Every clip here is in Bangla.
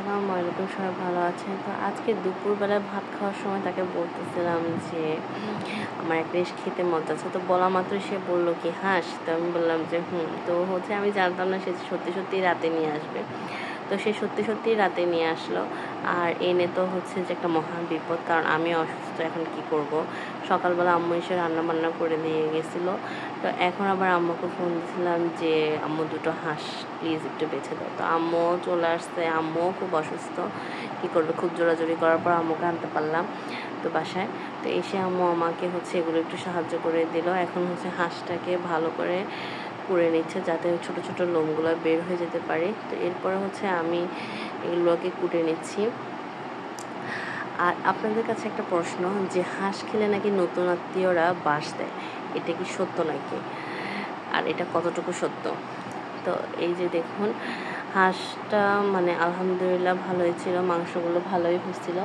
আসসালামু আলাইকুম, সবাই ভালো আছেন? তো আজকে দুপুরবেলায় ভাত খাওয়ার সময় তাকে বলতেছিলাম যে আমার একটা জিনিস খেতে মন চাচ্ছে। তো বলা মাত্রই সে বলল কি হাঁস? তো আমি বললাম যে তো আমি জানতাম না সে সত্যি সত্যি রাতে নিয়ে আসবে। তো সে সত্যি সত্যি রাতে নিয়ে আসলো। আর এনে তো যে একটা মহা বিপদ, কারণ আমি অসুস্থ, এখন কি করব। সকালবেলা আম্মু এসে রান্না বান্না করে দিয়ে গেছিলো। তো এখন আবার আম্মুকে ফোন দিয়েছিলাম যে আম্মু দুটো হাঁস প্লিজ একটু বেছে দাও। তো আম্মুও চলে আসছে, আম্মুও খুব অসুস্থ, কী করবে, খুব জোরাজোরি করার পর আম্মুকে আনতে পারলাম তো বাসায়। তো এসে আম্মু আমাকে এগুলো একটু সাহায্য করে দিল। এখন হাঁসটাকে ভালো করে পুড়ে নিচ্ছে যাতে ছোট ছোট লোমগুলো বের হয়ে যেতে পারে। তো এরপরে আমি এগুলোকে কুটে নিচ্ছি। আর আপনাদের কাছে একটা প্রশ্ন, যে হাঁস খেলে নাকি নতুন আত্মীয়রা বাস দেয়, এটা কি সত্য নাকি, আর এটা কতটুকু সত্য? তো এই যে দেখুন, হাঁসটা আলহামদুলিল্লাহ ভালোই ছিল, মাংসগুলো ভালোই হয়েছিল।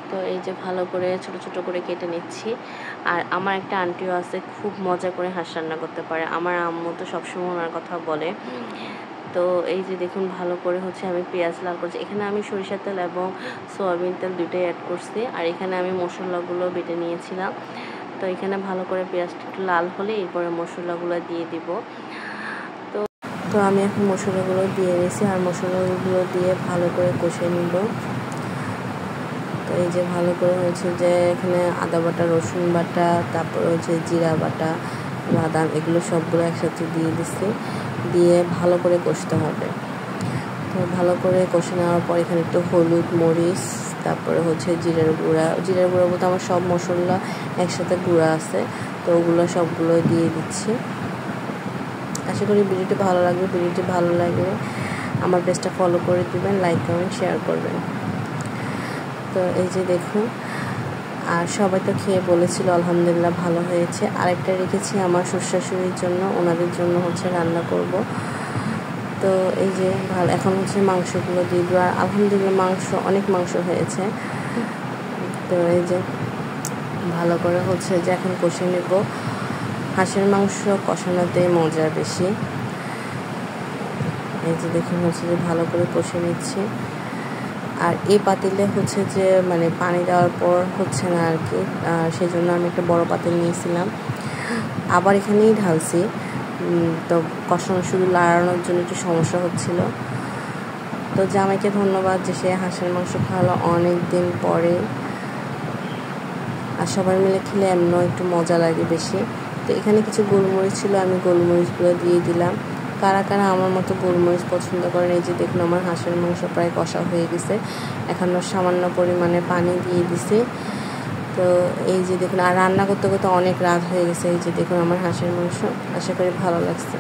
তো এই যে ভালো করে ছোট ছোট করে কেটে নিচ্ছি। আর আমার একটা আন্টিও আছে, খুব মজা করে হাঁস রান্না করতে পারে। আমার আম্মু তো সবসময় ওনার কথা বলে। তো এই যে দেখুন, ভালো করে আমি পেঁয়াজ লাল করছি। এখানে আমি সরিষার তেল এবং সয়াবিন তেল দুটোই অ্যাড করছি। আর এখানে আমি মশলাগুলো বেটে নিয়েছিলাম। তো এখানে ভালো করে পেঁয়াজটা একটু লাল হলে এরপরে মশলাগুলো দিয়ে দিব। তো আমি এখন মশলাগুলো দিয়ে নিয়েছি, আর মশলাগুলো দিয়ে ভালো করে কষে নিব। তো এই যে ভালো করে যে এখানে আদা বাটা, রসুন বাটা, তারপর জিরা বাটা, বাদাম, এগুলো সবগুলো একসাথে দিয়ে দিচ্ছি, দিয়ে ভালো করে কষতে হবে। তো ভালো করে কষে নেওয়ার পর এখানে একটু হলুদ, মরিচ, তারপরে জিরার গুঁড়া বলতে আমার সব মশলা একসাথে গুঁড়া আছে, তো ওগুলো সবগুলো দিয়ে দিচ্ছি। আশা করি ভিডিওটি ভালো লাগবে। ভিডিওটি ভালো লাগলে আমার পেজটা ফলো করে দিবেন, লাইক কমেন্ট শেয়ার করবেন। তো এই যে দেখুন, আর সবাই তো খেয়ে বলেছিল আলহামদুলিল্লাহ ভালো হয়েছে। আরেকটা রেখেছি আমার শ্বশুর-শাশুড়ির জন্য, ওনাদের জন্য রান্না করব। তো এই যে এখন মাংসগুলো দিয়ে দেবো। আর আলহামদুলিল্লাহ অনেক মাংস হয়েছে। তো এই যে ভালো করে যে এখন কষে নেব। হাঁসের মাংস কষানোতে মজা বেশি। এই যে দেখুন যে ভালো করে কষে নিচ্ছি। আর এই পাতিলে যে পানি দেওয়ার পর না আর কি, সেই জন্য আমি একটা বড় পাতিল নিয়েছিলাম, আবার এখানেই ঢালছি। তো কষানো শুধু লাড়ানোর জন্য একটু সমস্যা হচ্ছিল। তো জামাইকে ধন্যবাদ যে সে হাঁসের মাংস খাওয়ালো অনেক দিন পরে। আর সবাই মিলে খেলে এমনও একটু মজা লাগে বেশি। তো এখানে কিছু গোলমরিচ ছিল, আমি গোলমরিচগুলো দিয়ে দিলাম। কারা কারা আমার মতো গোলমরিচ পছন্দ করেন। এই যে দেখুন, আমার হাঁসের মাংস প্রায় কষা হয়ে গেছে, এখন সামান্য পরিমাণে পানি দিয়ে দিছি। তো এই যে দেখুন, আর রান্না করতে করতে অনেক রাত হয়ে গেছে। এই যে দেখুন আমার হাঁসের মাংস, আশা করি ভালো লাগছে।